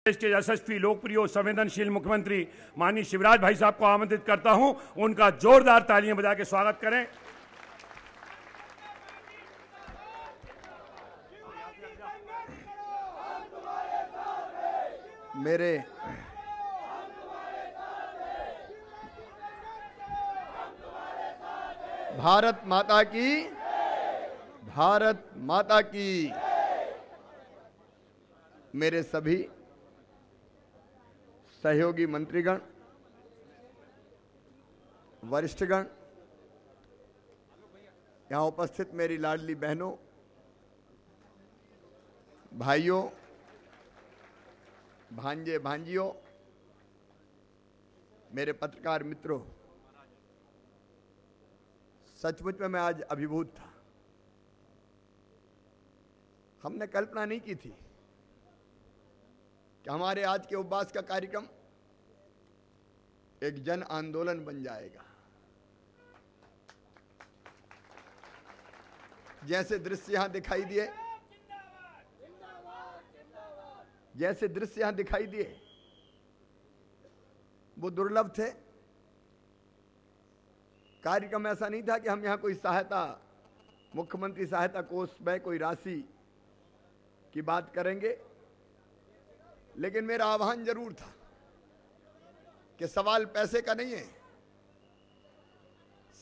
देश के यशस्वी, लोकप्रिय और संवेदनशील मुख्यमंत्री माननीय शिवराज भाई साहब को आमंत्रित करता हूं। उनका जोरदार तालियां बजा के स्वागत करें। मेरे भारत माता की, भारत माता की। मेरे सभी सहयोगी मंत्रीगण, वरिष्ठगण, यहां उपस्थित मेरी लाडली बहनों, भाइयों, भांजे भांजियों, मेरे पत्रकार मित्रों, सचमुच में मैं आज अभिभूत था। हमने कल्पना नहीं की थी कि हमारे आज के उपवास का कार्यक्रम एक जन आंदोलन बन जाएगा। जैसे दृश्य यहां दिखाई दिए, जैसे दृश्य यहां दिखाई दिए, वो दुर्लभ थे। कार्यक्रम ऐसा नहीं था कि हम यहां कोई सहायता, मुख्यमंत्री सहायता कोष में कोई राशि की बात करेंगे, लेकिन मेरा आह्वान जरूर था कि सवाल पैसे का नहीं है,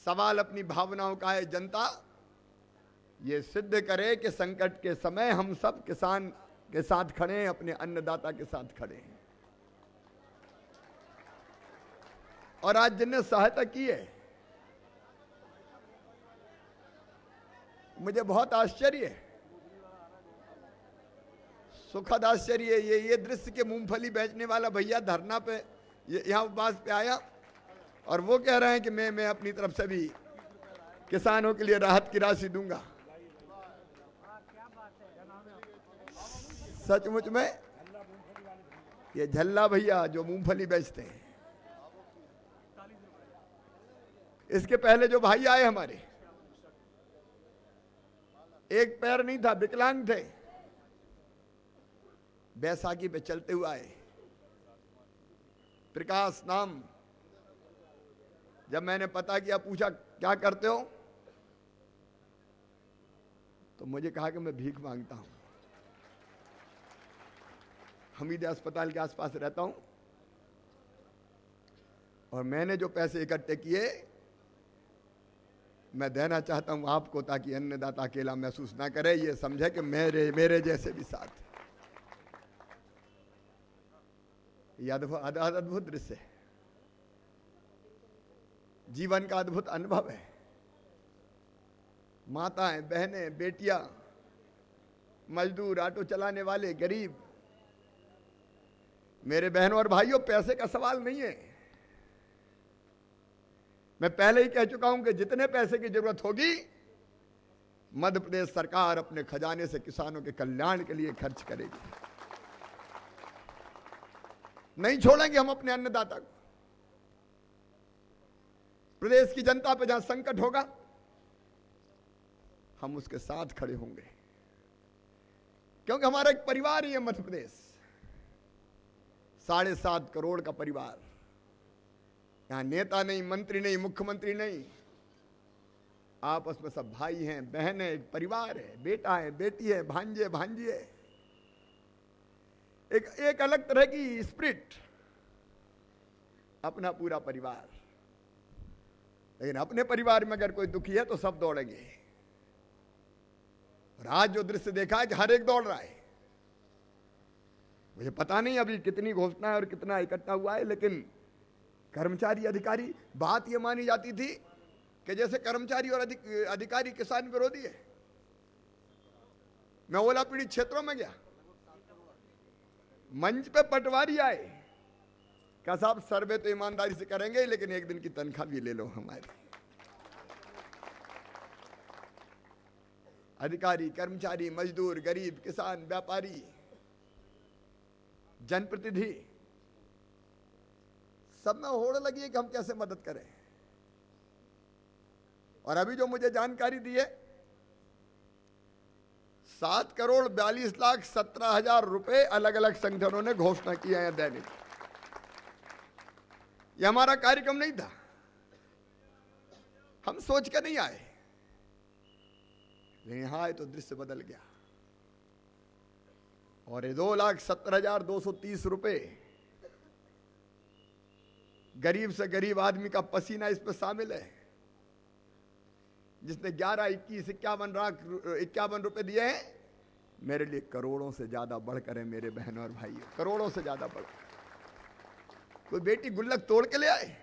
सवाल अपनी भावनाओं का है। जनता ये सिद्ध करे कि संकट के समय हम सब किसान के साथ खड़े हैं, अपने अन्नदाता के साथ खड़े हैं। और आज जिनने सहायता की है, मुझे बहुत आश्चर्य है, सुखद आश्चर्य है। ये दृश्य के मूंगफली बेचने वाला भैया धरना पे यहां उपवास पे आया और वो कह रहे हैं कि मैं अपनी तरफ से भी किसानों के लिए राहत की राशि दूंगा। सचमुच में ये झल्ला भैया जो मूंगफली बेचते हैं, इसके पहले जो भाई आए हमारे, एक पैर नहीं था, विकलांग थे, बैसाखी पे चलते हुए आए। प्रकाश नाम, जब मैंने पता किया, पूछा क्या करते हो, तो मुझे कहा कि मैं भीख मांगता हूं। हमीद अस्पताल के आसपास रहता हूं और मैंने जो पैसे इकट्ठे किए मैं देना चाहता हूं आपको, ताकि अन्नदाता अकेला महसूस ना करे, ये समझे कि मेरे जैसे भी साथ। यह अद्भुत दृश्य है, जीवन का अद्भुत अनुभव है। माताएं, बहनें, बेटियां, मजदूर, ऑटो चलाने वाले, गरीब। मेरे बहनों और भाइयों, पैसे का सवाल नहीं है। मैं पहले ही कह चुका हूं कि जितने पैसे की जरूरत होगी, मध्य प्रदेश सरकार अपने खजाने से किसानों के कल्याण के लिए खर्च करेगी। नहीं छोड़ेंगे हम अपने अन्नदाता को। प्रदेश की जनता पे जहां संकट होगा, हम उसके साथ खड़े होंगे, क्योंकि हमारा एक परिवार ही है मध्य प्रदेश, 7.5 करोड़ का परिवार। यहां नेता नहीं, मंत्री नहीं, मुख्यमंत्री नहीं, आपस में सब भाई हैं, बहन है, एक परिवार है, बेटा है, बेटी है, भांजे भांजी है। एक अलग तरह की स्पिरिट, अपना पूरा परिवार। लेकिन अपने परिवार में अगर कोई दुखी है तो सब दौड़ेंगे। और आज जो दृश्य देखा है कि हर एक दौड़ रहा है। मुझे पता नहीं अभी कितनी घोषणा और कितना इकट्ठा हुआ है, लेकिन कर्मचारी, अधिकारी, बात यह मानी जाती थी कि जैसे कर्मचारी और अधिकारी किसान विरोधी है। मैं ओला पीड़ित क्षेत्रों में गया, मंच पे पटवारी आए, कहा साहब सर्वे तो ईमानदारी से करेंगे, लेकिन एक दिन की तनख्वाह भी ले लो हमारी। अधिकारी, कर्मचारी, मजदूर, गरीब, किसान, व्यापारी, जनप्रतिनिधि, सब में होड़ लगी है कि हम कैसे मदद करें। और अभी जो मुझे जानकारी दी है, 7,42,17,000 रुपए अलग अलग संगठनों ने घोषणा किया है दैनिक। यह हमारा कार्यक्रम नहीं था, हम सोच कर नहीं आए, लेकिन यहां आए तो दृश्य बदल गया। और ये 2,17,230 रुपए गरीब से गरीब आदमी का पसीना इस पर शामिल है, जिसने 11, 21, 51 रुपए दिए हैं। मेरे लिए करोड़ों से ज्यादा बढ़कर है मेरे बहनों और भाइयों, करोड़ों से ज्यादा बढ़। कोई बेटी गुल्लक तोड़ के ले आए,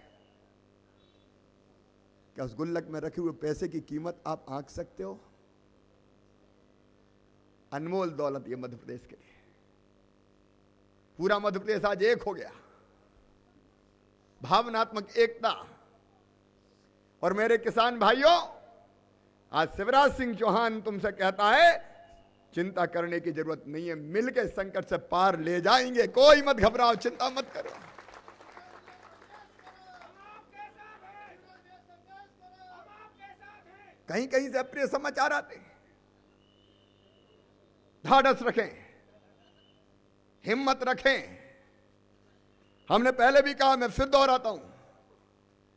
क्या उस गुल्लक में रखे हुए पैसे की कीमत आप आंक सकते हो? अनमोल दौलत ये मध्य प्रदेश के लिए। पूरा मध्य प्रदेश आज एक हो गया, भावनात्मक एकता। और मेरे किसान भाइयों, आज शिवराज सिंह चौहान तुमसे कहता है चिंता करने की जरूरत नहीं है, मिलकर संकट से पार ले जाएंगे, कोई मत घबराओ, चिंता मत करो। कहीं कहीं से अप्रिय समाचार आते, ढाढ़स रखें, हिम्मत रखें। हमने पहले भी कहा, मैं फिर दोहराता हूं,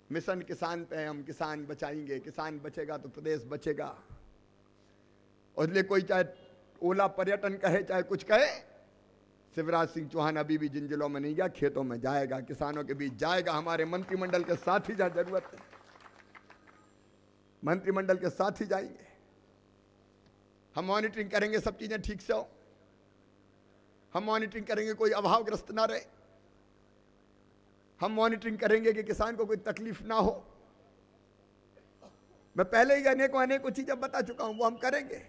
मिशन किसान पे है, हम किसान बचाएंगे, किसान बचेगा तो प्रदेश बचेगा। और इसलिए कोई चाहे ओला पर्यटन कहे चाहे कुछ कहे, शिवराज सिंह चौहान अभी भी जिन जिलों में नहीं गया, खेतों में जाएगा, किसानों के बीच जाएगा, हमारे मंत्रिमंडल के साथ ही जहां जरूरत है मंत्रिमंडल के साथ ही जाएंगे। हम मॉनिटरिंग करेंगे सब चीजें ठीक से हो, हम मॉनिटरिंग करेंगे कोई अभावग्रस्त ना रहे, हम मॉनिटरिंग करेंगे कि किसान को कोई तकलीफ ना हो। मैं पहले ही अनेकों चीजें बता चुका हूं, वो हम करेंगे।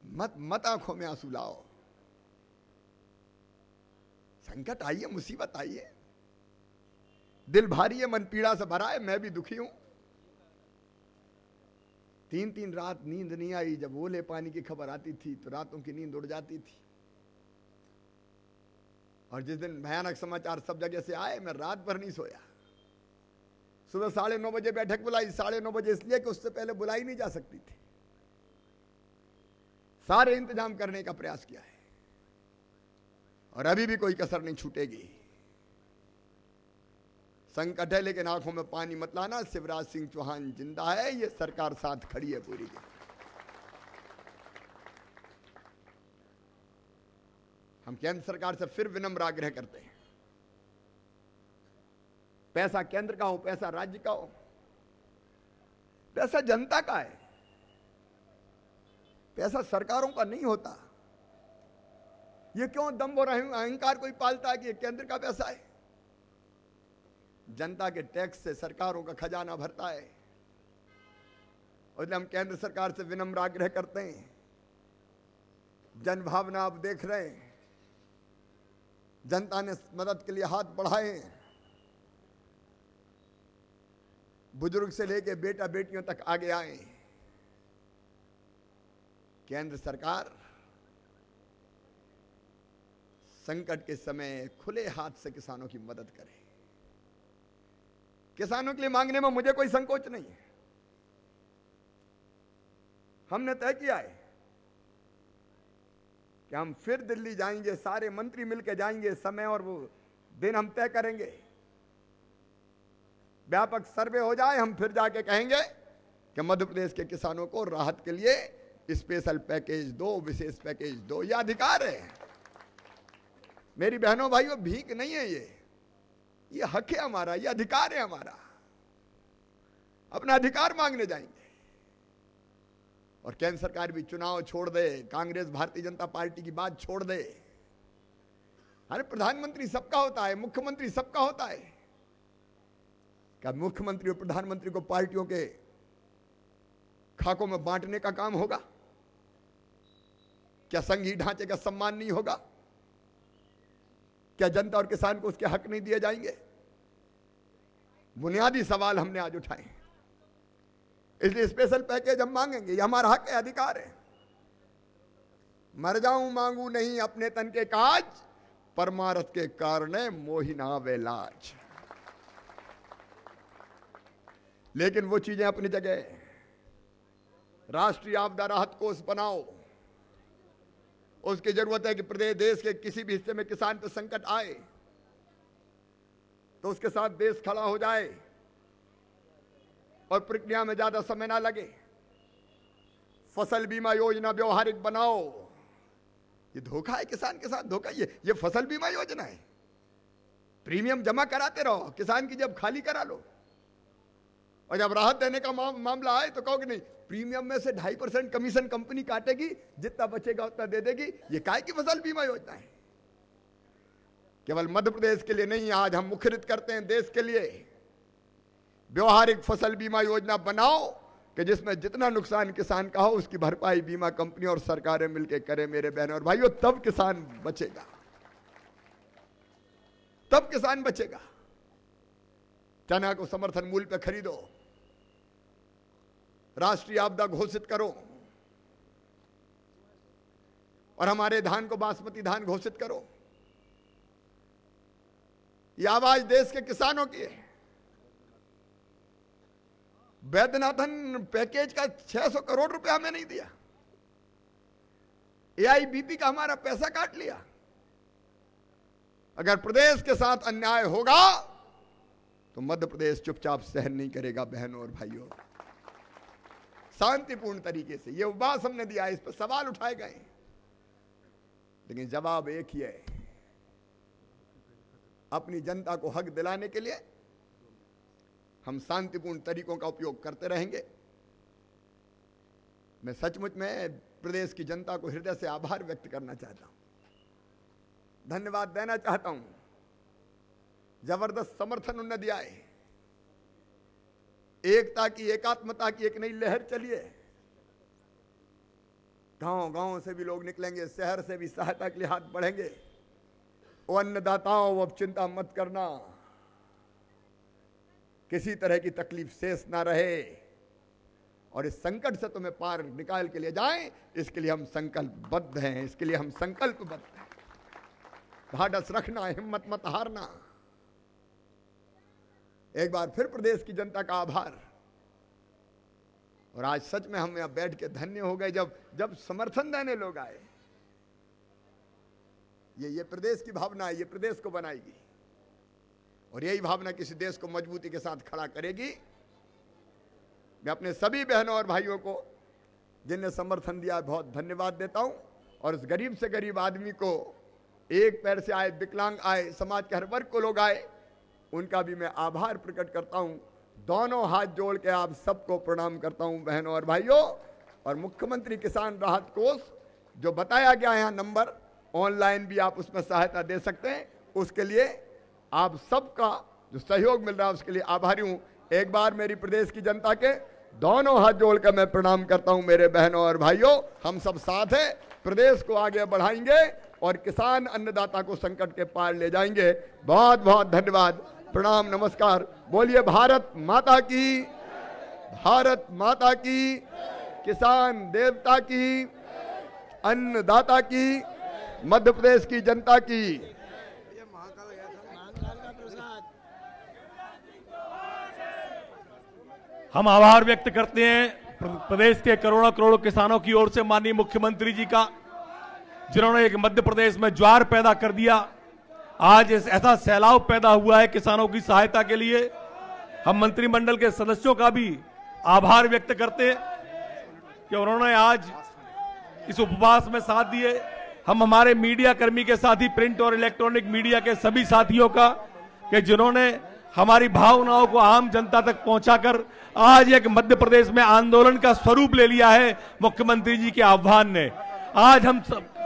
मत आंखों में आंसू लाओ। संकट आई है, मुसीबत आई है, दिल भारी है, मन पीड़ा से भरा है, मैं भी दुखी हूं। 3 रात नींद नहीं आई। जब ओले पानी की खबर आती थी तो रातों की नींद उड़ जाती थी। और जिस दिन भयानक समाचार सब जगह से आए, मैं रात भर नहीं सोया। सुबह 9:30 बजे बैठक बुलाई, 9:30 बजे इसलिए कि उससे पहले बुलाई नहीं जा सकती थी। सारे इंतजाम करने का प्रयास किया है और अभी भी कोई कसर नहीं छूटेगी। संकट है लेकिन आंखों में पानी मत लाना। शिवराज सिंह चौहान जिंदा है, ये सरकार साथ खड़ी है पूरी की। हम केंद्र सरकार से फिर विनम्र आग्रह करते हैं, पैसा केंद्र का हो, पैसा राज्य का हो, पैसा जनता का है, पैसा सरकारों का नहीं होता। ये क्यों दम्भ और अहंकार कोई पालता है कि ये केंद्र का पैसा है? जनता के टैक्स से सरकारों का खजाना भरता है। और इसलिए हम केंद्र सरकार से विनम्र आग्रह करते हैं, जन भावना आप देख रहे हैं, जनता ने मदद के लिए हाथ बढ़ाए, बुजुर्ग से लेकर बेटा बेटियों तक आगे आए। केंद्र सरकार संकट के समय खुले हाथ से किसानों की मदद करे। किसानों के लिए मांगने में मुझे कोई संकोच नहीं है। हमने तय किया है कि हम फिर दिल्ली जाएंगे, सारे मंत्री मिलकर जाएंगे, समय और वो दिन हम तय करेंगे। व्यापक सर्वे हो जाए, हम फिर जाके कहेंगे कि मध्य प्रदेश के किसानों को राहत के लिए स्पेशल पैकेज दो, विशेष पैकेज दो। यह अधिकार है मेरी बहनों भाइयों, भीख नहीं है ये हक है हमारा, ये अधिकार है हमारा। अपना अधिकार मांगने जाएंगे। और केंद्र सरकार भी चुनाव छोड़ दे, कांग्रेस भारतीय जनता पार्टी की बात छोड़ दे। अरे प्रधानमंत्री सबका होता है, मुख्यमंत्री सबका होता है। क्या मुख्यमंत्री और प्रधानमंत्री को पार्टियों के खाकों में बांटने का काम होगा? क्या संघीय ढांचे का सम्मान नहीं होगा? क्या जनता और किसान को उसके हक नहीं दिए जाएंगे? बुनियादी सवाल हमने आज उठाए, इसलिए स्पेशल पैकेज हम मांगेंगे। ये हमारा हक है, अधिकार है। मर जाऊं मांगू नहीं अपने तन के काज, परमारथ के कारणे मोहि नावे लाज। लेकिन वो चीजें अपनी जगह, राष्ट्रीय आपदा राहत कोष बनाओ। उसकी जरूरत है कि प्रदेश देश के किसी भी हिस्से में किसान पर संकट आए तो उसके साथ देश खड़ा हो जाए और प्रक्रिया में ज्यादा समय ना लगे। फसल बीमा योजना व्यवहारिक बनाओ। ये धोखा है, किसान के साथ धोखा। ये फसल बीमा योजना है। प्रीमियम जमा कराते रहो, किसान की जब खाली करा लो, और जब राहत देने का मामला आए तो कहोगे नहीं, प्रीमियम में से 2.5% कमीशन कंपनी काटेगी, जितना बचेगा उतना दे देगी। ये काय की फसल बीमा योजना है? केवल मध्य प्रदेश के लिए नहीं, आज हम मुखरित करते हैं देश के लिए। व्यवहारिक फसल बीमा योजना बनाओ कि जिसमें जितना नुकसान किसान का हो उसकी भरपाई बीमा कंपनी और सरकारें मिलकर करें। मेरे बहनों और भाइयों, तब किसान बचेगा, तब किसान बचेगा। चना को समर्थन मूल्य पर खरीदो, राष्ट्रीय आपदा घोषित करो, और हमारे धान को बासमती धान घोषित करो। यह आवाज देश के किसानों की है। वैद्यनाथन पैकेज का 600 करोड़ रुपया हमें नहीं दिया। AIBP का हमारा पैसा काट लिया। अगर प्रदेश के साथ अन्याय होगा तो मध्य प्रदेश चुपचाप सहन नहीं करेगा। बहनों और भाइयों, शांतिपूर्ण तरीके से ये उपवास हमने दिया, इस पर सवाल उठाए गए, लेकिन जवाब एक ही है। अपनी जनता को हक दिलाने के लिए हम शांतिपूर्ण तरीकों का उपयोग करते रहेंगे। मैं सचमुच में प्रदेश की जनता को हृदय से आभार व्यक्त करना चाहता हूं, धन्यवाद देना चाहता हूं। जबरदस्त समर्थन उन्होंने दिया है। एकता की, एकात्मता की एक नई लहर चली है। गांव गांव से भी लोग निकलेंगे, शहर से भी सहायता के लिए हाथ बढ़ेंगे। ओ अन्नदाताओं, अब चिंता मत करना, किसी तरह की तकलीफ शेष ना रहे, और इस संकट से तुम्हें पार निकाल के ले जाएं, इसके लिए हम संकल्पबद्ध हैं। इसके लिए हम संकल्पबद्ध हैं। ढाढ़स रखना, हिम्मत मत हारना। एक बार फिर प्रदेश की जनता का आभार। और आज सच में हम यहां बैठ के धन्य हो गए जब समर्थन देने लोग आए। ये प्रदेश की भावना है, ये प्रदेश को बनाएगी, और यही भावना किसी देश को मजबूती के साथ खड़ा करेगी। मैं अपने सभी बहनों और भाइयों को जिनने समर्थन दिया बहुत धन्यवाद देता हूं। और उस गरीब से गरीब आदमी को, एक पैर से आए, विकलांग आए, समाज के हर वर्ग को लोग आए, उनका भी मैं आभार प्रकट करता हूं। दोनों हाथ जोड़ के आप सबको प्रणाम करता हूं बहनों और भाइयों। और मुख्यमंत्री किसान राहत कोष जो बताया गया है नंबर, ऑनलाइन भी आप उसमें सहायता दे सकते हैं। उसके लिए आप सबका जो सहयोग मिल रहा है उसके लिए आभारी हूं। एक बार मेरी प्रदेश की जनता के दोनों हाथ जोड़कर मैं प्रणाम करता हूं। मेरे बहनों और भाइयों, हम सब साथ हैं, प्रदेश को आगे बढ़ाएंगे और किसान अन्नदाता को संकट के पार ले जाएंगे। बहुत बहुत धन्यवाद, प्रणाम, नमस्कार। बोलिए भारत माता की, भारत माता की, किसान देवता की, अन्नदाता की, मध्य प्रदेश की जनता की। हम आभार व्यक्त करते हैं प्रदेश के करोड़ों करोड़ों किसानों की ओर से माननीय मुख्यमंत्री जी का, जिन्होंने एक मध्य प्रदेश में ज्वार पैदा कर दिया। आज ऐसा सैलाब पैदा हुआ है किसानों की सहायता के लिए। हम मंत्रिमंडल के सदस्यों का भी आभार व्यक्त करते हैं कि उन्होंने आज इस उपवास में साथ दिए। हम हमारे मीडिया कर्मी के साथ ही प्रिंट और इलेक्ट्रॉनिक मीडिया के सभी साथियों का, कि जिन्होंने हमारी भावनाओं को आम जनता तक पहुंचाकर आज एक मध्य प्रदेश में आंदोलन का स्वरूप ले लिया है मुख्यमंत्री जी के आह्वान ने। आज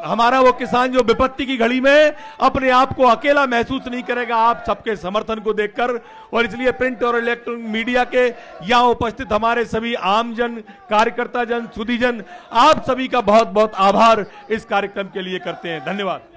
हमारा वो किसान जो विपत्ति की घड़ी में अपने आप को अकेला महसूस नहीं करेगा आप सबके समर्थन को देखकर। और इसलिए प्रिंट और इलेक्ट्रॉनिक मीडिया के यहाँ उपस्थित हमारे सभी आमजन, कार्यकर्ता जन, सुधीजन, आप सभी का बहुत बहुत आभार इस कार्यक्रम के लिए करते हैं। धन्यवाद।